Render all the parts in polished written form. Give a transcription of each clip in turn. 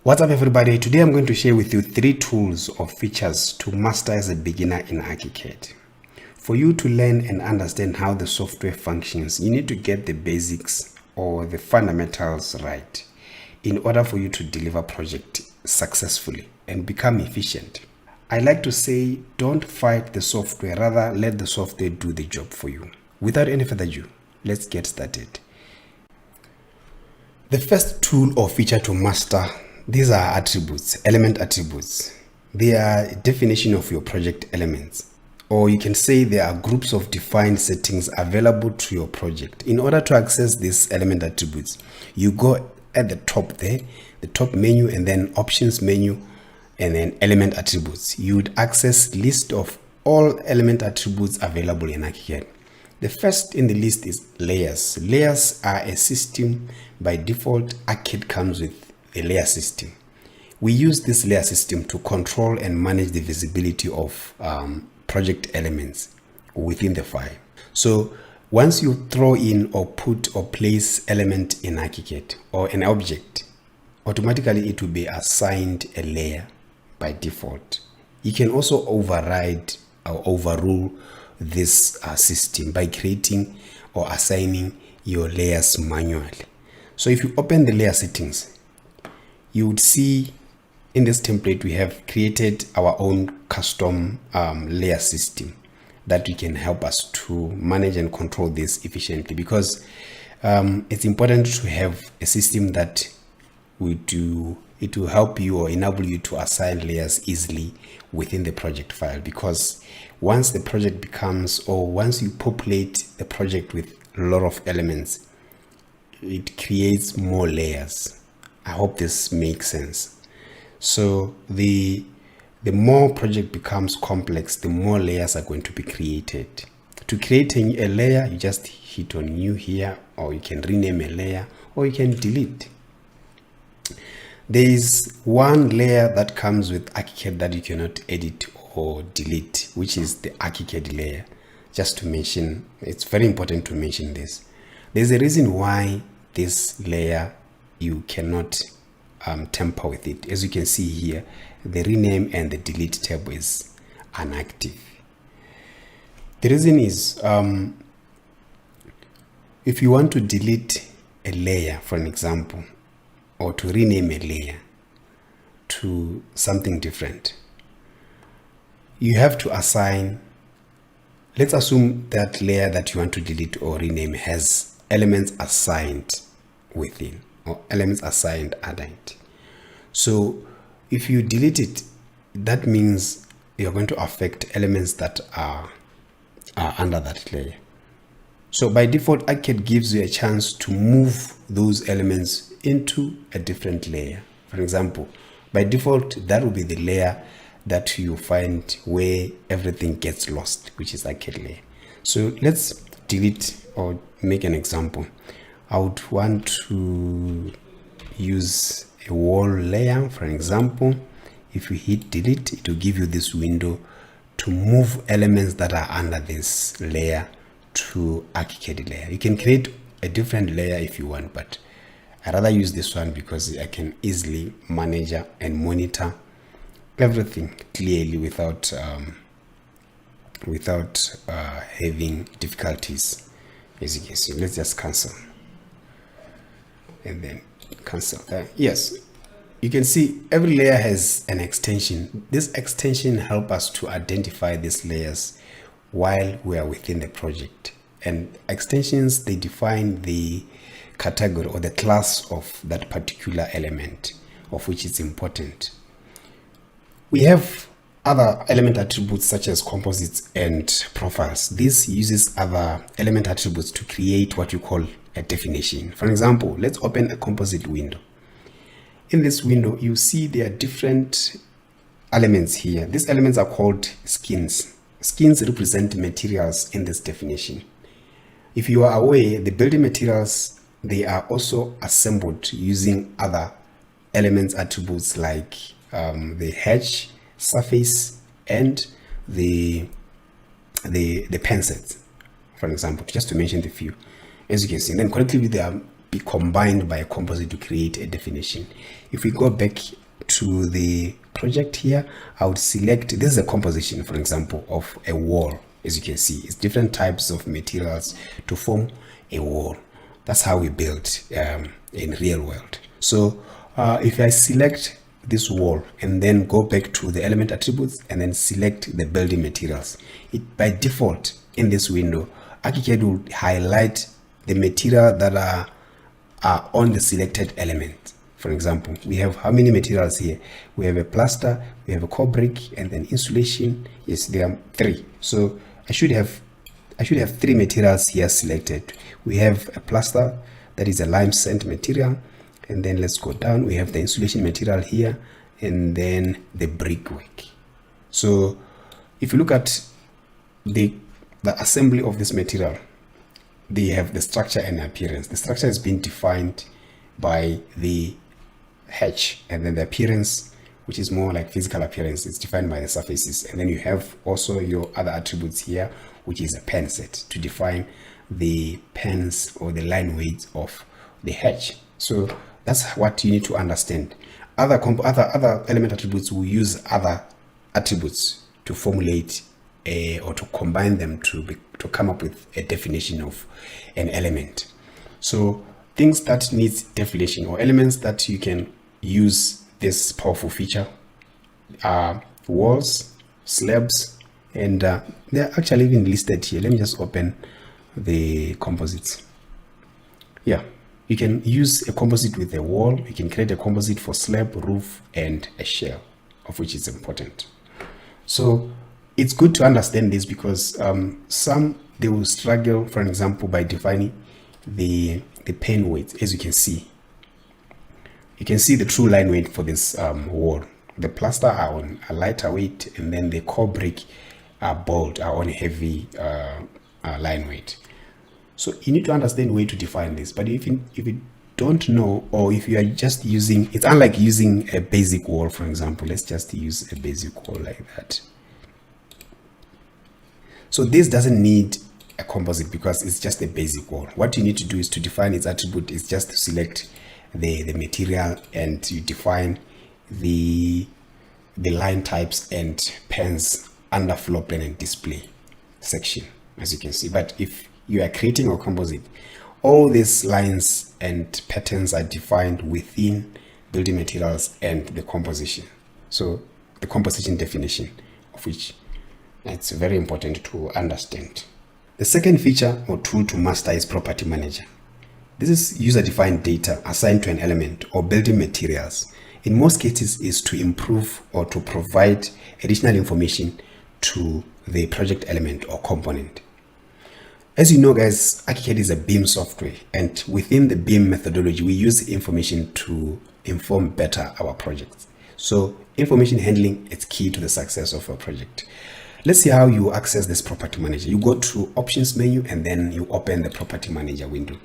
What's up everybody, today I'm going to share with you 3 tools or features to master as a beginner in ArchiCAD. For you to learn and understand how the software functions, you need to get the basics or the fundamentals right in order for you to deliver project successfully and become efficient. I like to say, don't fight the software, rather let the software do the job for you. Without any further ado, let's get started. The first tool or feature to master, these are attributes, element attributes. They are definition of your project elements, or you can say they are groups of defined settings available to your project. In order to access these element attributes, you go at the top there, the top menu, and then options menu, and then element attributes. You would access list of all element attributes available in ArchiCAD. The first in the list is layers. Layers are a system. By default, ArchiCAD comes with a layer system. We use this layer system to control and manage the visibility of project elements within the file. So once you throw in or put or place element in ArchiCAD or an object, automatically it will be assigned a layer by default. You can also override or overrule this system by creating or assigning your layers manually. So if you open the layer settings, you would see in this template we have created our own custom layer system that we can help us to manage and control this efficiently, because it's important to have a system that it will help you or enable you to assign layers easily within the project file, because once the project becomes, or once you populate the project with a lot of elements, it creates more layers. I hope this makes sense. So the more project becomes complex, the more layers are going to be created. To create a layer, you just hit on new here, or you can rename a layer, or you can delete. There is one layer that comes with ArchiCAD that you cannot edit or delete, which is the ArchiCAD layer. Just to mention, it's very important to mention this. There's a reason why this layer you cannot tamper with it. As you can see here, the rename and the delete tab is inactive. The reason is if you want to delete a layer, for an example, or to rename a layer to something different, you have to assign, let's assume that layer that you want to delete or rename has elements assigned within, or elements assigned under it. So if you delete it, that means you're going to affect elements that are under that layer. So by default, ArchiCAD gives you a chance to move those elements into a different layer. For example, by default, that will be the layer that you find where everything gets lost, which is ArchiCAD layer. So let's delete or make an example. I would want to use a wall layer, for example. If you hit delete, it will give you this window to move elements that are under this layer to ArchiCAD layer. You can create a different layer if you want, but I rather use this one because I can easily manage and monitor everything clearly without having difficulties. As you can see, let's just cancel and then cancel that. Yes, you can see every layer has an extension. This extension helps us to identify these layers while we are within the project, and extensions, they define the category or the class of that particular element of which it's important. We have other element attributes such as composites and profiles. This uses other element attributes to create what you call a definition. For example, let's open a composite window. In this window, you see there are different elements here. These elements are called skins. Skins represent materials in this definition. If you are aware, the building materials, they are also assembled using other elements attributes like the hedge, surface, and the pen sets, for example, just to mention the few. As you can see, then collectively there are be combined by a composite to create a definition. If we go back to the project here, I would select, this is a composition, for example, of a wall. As you can see, it's different types of materials to form a wall. That's how we build in real world. So if I select this wall and then go back to the element attributes and then select the building materials, it by default in this window, ArchiCAD will highlight the material that are on the selected element. For example, we have how many materials here? We have a plaster, we have a core brick, and then insulation. Yes, there are 3. So I should have 3 materials here selected. We have a plaster, that is a lime sand material, and then let's go down. We have the insulation material here, and then the brickwork. So if you look at the assembly of this material, they have the structure and appearance. The structure has been defined by the H, and then the appearance, which is more like physical appearance, is defined by the surfaces. And then you have also your other attributes here, which is a pen set to define the pens or the line weights of the H. So that's what you need to understand. Other element attributes will use other attributes to formulate or to combine them to come up with a definition of an element. So things that needs definition or elements that you can use this powerful feature are walls, slabs, and they're actually even listed here. Let me just open the composites. Yeah, you can use a composite with a wall. You can create a composite for slab, roof, and a shell, of which is important. So it's good to understand this because some they will struggle, for example, by defining the pen weight. As you can see the true line weight for this wall. The plaster are on a lighter weight, and then the core brick are on a heavy line weight. So you need to understand way to define this. But if you don't know, or if you are just using, it's unlike using a basic wall. For example, let's just use a basic wall like that. So this doesn't need a composite because it's just a basic wall. What you need to do is to define its attribute is just to select the material, and you define the line types and pens under floor plan and display section, as you can see. But if you are creating a composite, all these lines and patterns are defined within building materials and the composition. So the composition definition, of which it's very important to understand. The second feature or tool to master is property manager. This is user-defined data assigned to an element or building materials. In most cases is to improve or to provide additional information to the project element or component. As you know, guys, ArchiCAD is a BIM software, and within the BIM methodology, we use information to inform better our projects. So information handling is key to the success of a project. Let's see how you access this property manager. You go to options menu and then you open the property manager window.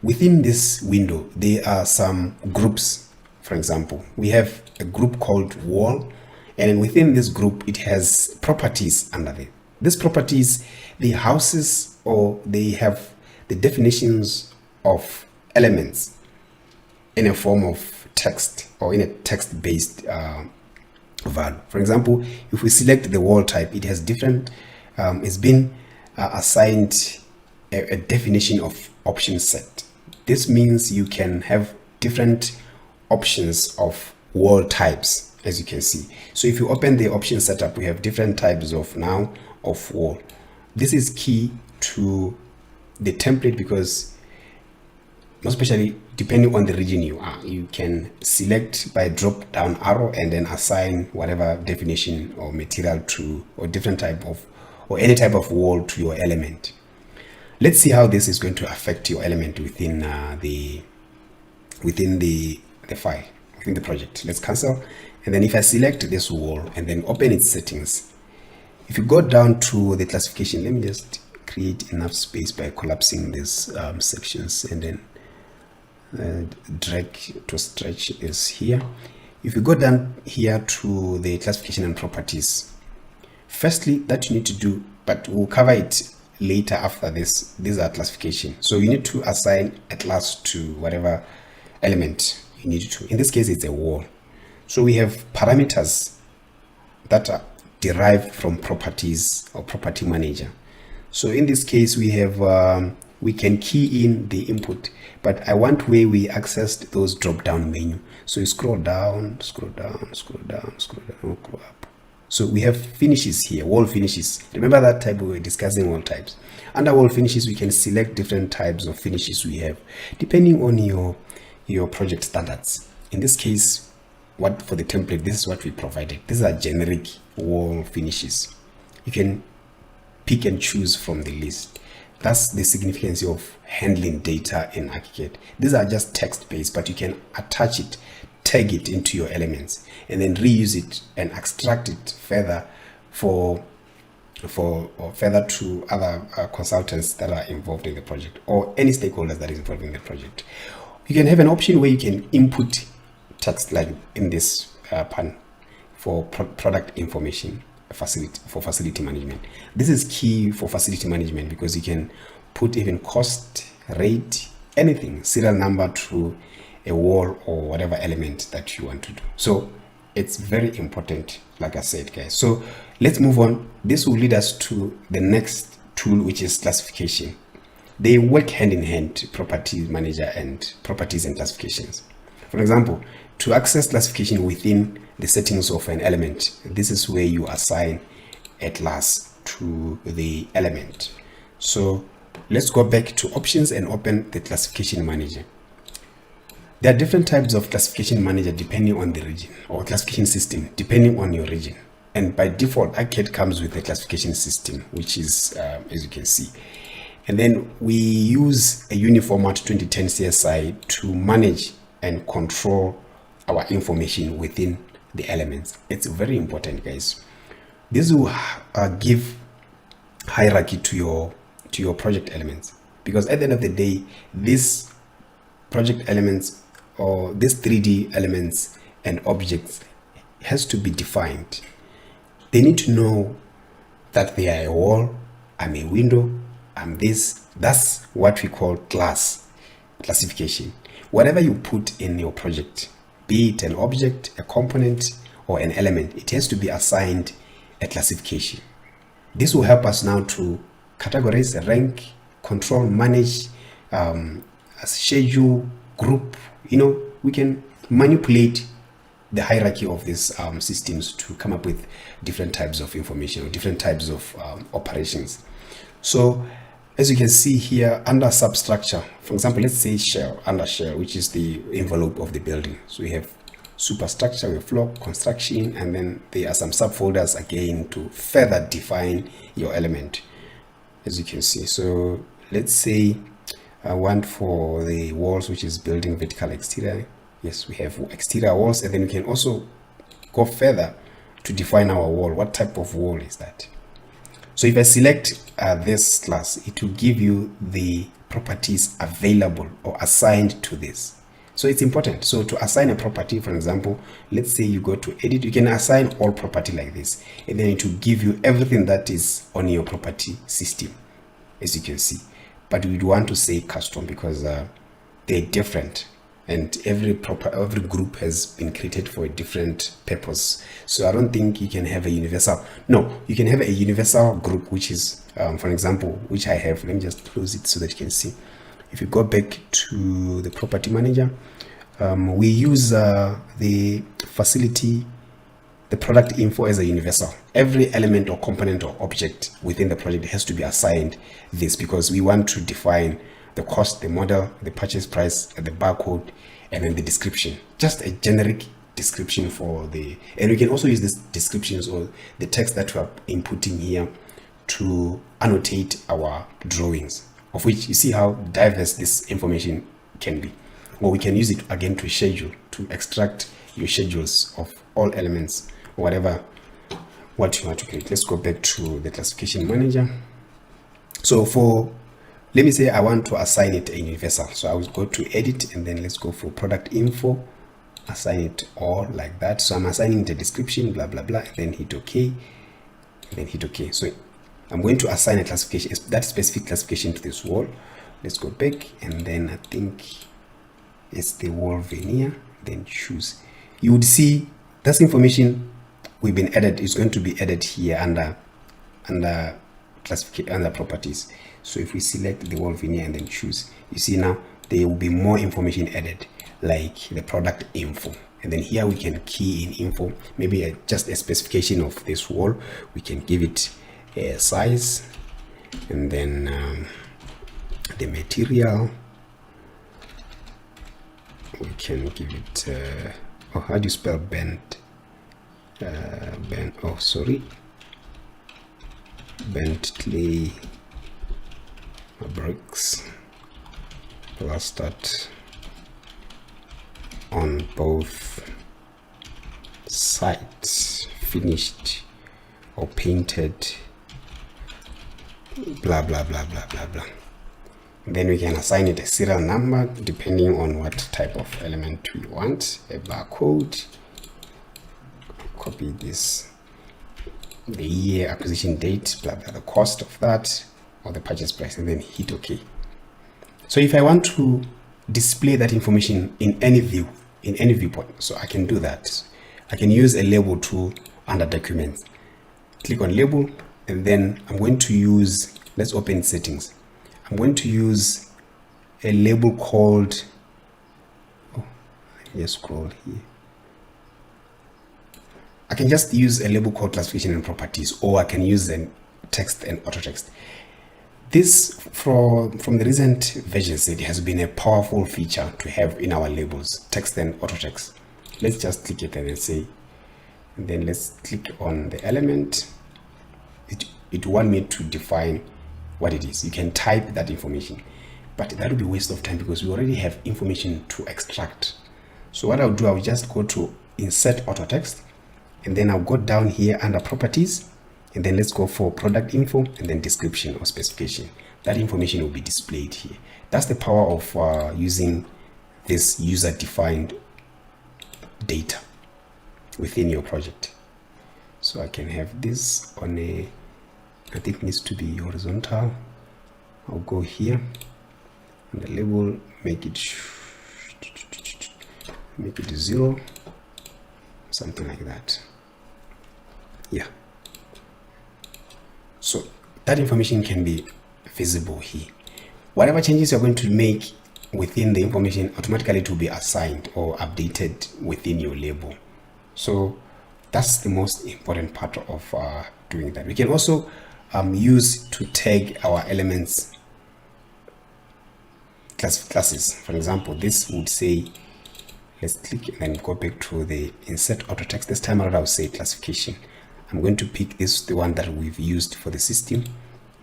Within this window, there are some groups. For example, we have a group called wall, and within this group, it has properties under it. These properties, the houses, or they have the definitions of elements in a form of text or in a text-based value. For example, if we select the wall type, it has different, it's been assigned a definition of option set. This means you can have different options of wall types, as you can see. So if you open the option setup, we have different types of wall. This is key to the template because most especially depending on the region you are, you can select by drop down arrow and then assign whatever definition or material to, or different type of, or any type of wall to your element. Let's see how this is going to affect your element within the file, within the project. Let's cancel. And then if I select this wall and then open its settings, if you go down to the classification, let me just create enough space by collapsing these sections and then drag to stretch is here. If you go down here to the classification and properties, firstly that you need to do, but we'll cover it later after this. These are classification. So you need to assign a class to whatever element you need to. In this case, it's a wall. So we have parameters that are derived from properties or property manager. So in this case, we have we can key in the input, but I want where we accessed those drop down menu. So you scroll down, scroll down, scroll down, scroll down, scroll up. So we have finishes here, wall finishes. Remember that type we were discussing, wall types. Under wall finishes, we can select different types of finishes we have, depending on your project standards. In this case, what for the template, this is what we provided. These are generic wall finishes. You can pick and choose from the list. That's the significance of handling data in ArchiCAD. These are just text-based, but you can attach it, tag it into your elements, and then reuse it and extract it further or further to other consultants that are involved in the project, or any stakeholders that is involved in the project. You can have an option where you can input text like in this pan for product information facility management. This is key for facility management because you can put even cost, rate, anything, serial number to a wall or whatever element that you want to do. So it's very important, like I said, guys. So let's move on. This will lead us to the next tool, which is classification. They work hand in hand, property manager and properties and classifications. For example, to access classification within the settings of an element, this is where you assign a class to the element. So let's go back to options and open the classification manager. There are different types of classification manager depending on the region, or classification system depending on your region. And by default, ArchiCAD comes with a classification system, which is as you can see. And then we use a Uniformat 2010 CSI to manage and control our information within the elements. It's very important, guys. This will give hierarchy to your project elements, because at the end of the day, these project elements or these 3D elements and objects has to be defined. They need to know that they are a wall, I'm a window, I'm this. That's what we call classification. Whatever you put in your project, be it an object, a component, or an element, it has to be assigned a classification. This will help us now to categorize, rank, control, manage, schedule, group. We can manipulate the hierarchy of these systems to come up with different types of information or different types of operations. So as you can see here, under substructure, for example, let's say shell, under shell, which is the envelope of the building. So we have superstructure, we have floor, construction, and then there are some subfolders again to further define your element, as you can see. So let's say I want for the walls, which is building vertical exterior. Yes, we have exterior walls, and then we can also go further to define our wall. What type of wall is that? So if I select this class, it will give you the properties available or assigned to this. So it's important. So to assign a property, for example, let's say you go to edit, you can assign all property like this, and then it will give you everything that is on your property system, as you can see. But we'd want to say custom because they're different, and every group has been created for a different purpose. So I don't think you can have a universal. No, you can have a universal group, which is for example, which I have. Let me just close it so that you can see. If you go back to the property manager, we use the facility, the product info as a universal. Every element or component or object within the project has to be assigned this, because we want to define the cost, the model, the purchase price, the barcode, and then the description. Just a generic description for the, and we can also use these descriptions or the text that we are inputting here to annotate our drawings, of which you see how diverse this information can be. Or we can use it again to schedule, to extract your schedules of all elements, or whatever what you want to create. Let's go back to the classification manager. So let me say I want to assign it a universal. So I will go to edit, and then let's go for product info, assign it all like that. So I'm assigning the description, blah blah blah, and then hit OK, and then hit OK. So I'm going to assign a classification, that specific classification to this wall. Let's go back, and then I think it's the wall veneer, then choose. You would see this information we've been added is going to be added here under classification, under properties. So if we select the wall veneer and then choose, you see now there will be more information added, like the product info. And then here we can key in info, maybe just a specification of this wall. We can give it a size, and then the material, we can give it oh, how do you spell bent? Oh, sorry, Bentley bricks plastered on both sides, finished or painted, blah blah blah blah blah blah. Then we can assign it a serial number depending on what type of element we want, a barcode. Copy this, the year, acquisition date, blah blah, the cost of that, or the purchase price, and then hit OK. So if I want to display that information in any view, in any viewport, so I can do that. I can use a label tool under documents. Click on label, and then I'm going to use, let's open settings. I'm going to use a label called, oh, let me just scroll here. I can just use a label called classification and properties, or I can use a text and auto text. This, from the recent versions, it has been a powerful feature to have in our labels, text and auto text. Let's just click it and then say, and then let's click on the element. It want me to define what it is. You can type that information, but that would be a waste of time because we already have information to extract. So what I'll do, I'll just go to insert auto text, and then I'll go down here under properties, and then let's go for product info, and then description or specification. That information will be displayed here. That's the power of using this user-defined data within your project. So I can have this on a, I think it needs to be horizontal. I'll go here and the label, make it 0, something like that. Yeah. So that information can be visible here. Whatever changes you're going to make within the information, automatically it will be assigned or updated within your label. So that's the most important part of doing that. We can also use to tag our elements classes. For example, this would say, let's click and then go back to the insert auto text. This time around I'll say classification. I'm going to pick this, the one that we've used for the system,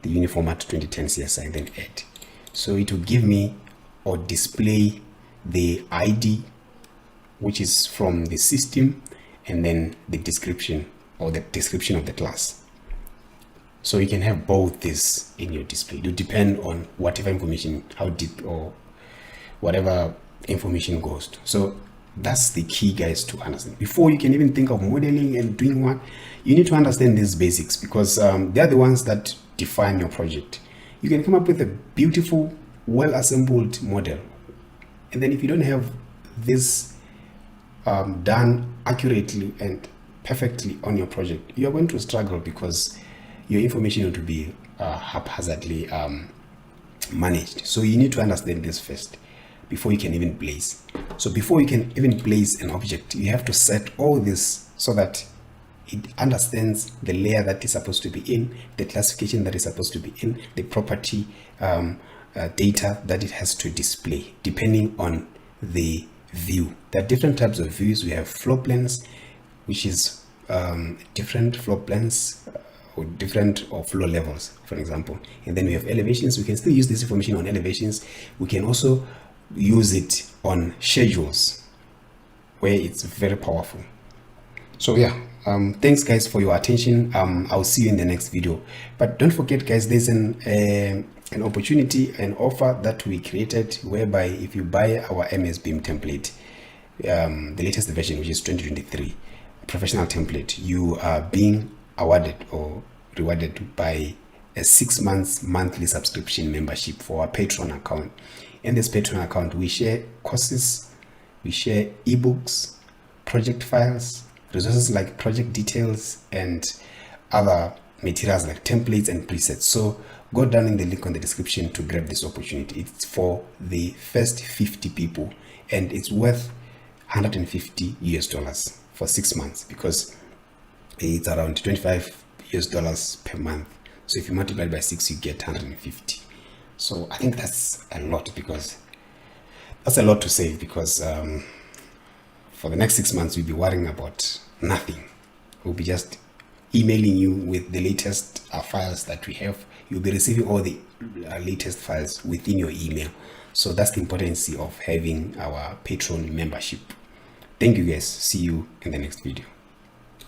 the Uniformat 2010 CSI, and then add. So it will give me or display the ID, which is from the system, and then the description or the description of the class. So you can have both this in your display. It will depend on whatever information, how deep or whatever information goes to. So that's the key, guys, to understand. Before you can even think of modeling and doing one, you need to understand these basics, because they're the ones that define your project. You can come up with a beautiful, well-assembled model, and then if you don't have this done accurately and perfectly on your project, you're going to struggle because your information will be haphazardly managed. So you need to understand this first before you can even place. So before you can even place an object, you have to set all this so that it understands the layer that is supposed to be in, the classification that is supposed to be in, the property data that it has to display, depending on the view. There are different types of views. We have floor plans, which is different floor plans or different or floor levels, for example. And then we have elevations. We can still use this information on elevations. We can also use it on schedules, where it's very powerful. So yeah, thanks guys for your attention. I'll see you in the next video. But don't forget, guys, there's an opportunity, an offer that we created, whereby if you buy our MS BIM template, the latest version, which is 2023 professional template, you are being awarded or rewarded by a 6 months monthly subscription membership for our Patreon account. In this Patreon account, we share courses, we share ebooks, project files, resources like project details, and other materials like templates and presets. So go down in the link on the description to grab this opportunity. It's for the first 50 people, and it's worth $150 for 6 months, because it's around $25 per month. So if you multiply by 6, you get 150. So I think that's a lot, because that's a lot to save, because for the next 6 months we'll be worrying about nothing. We'll be just emailing you with the latest files that we have. You'll be receiving all the latest files within your email. So that's the importance of having our Patreon membership. Thank you guys. See you in the next video.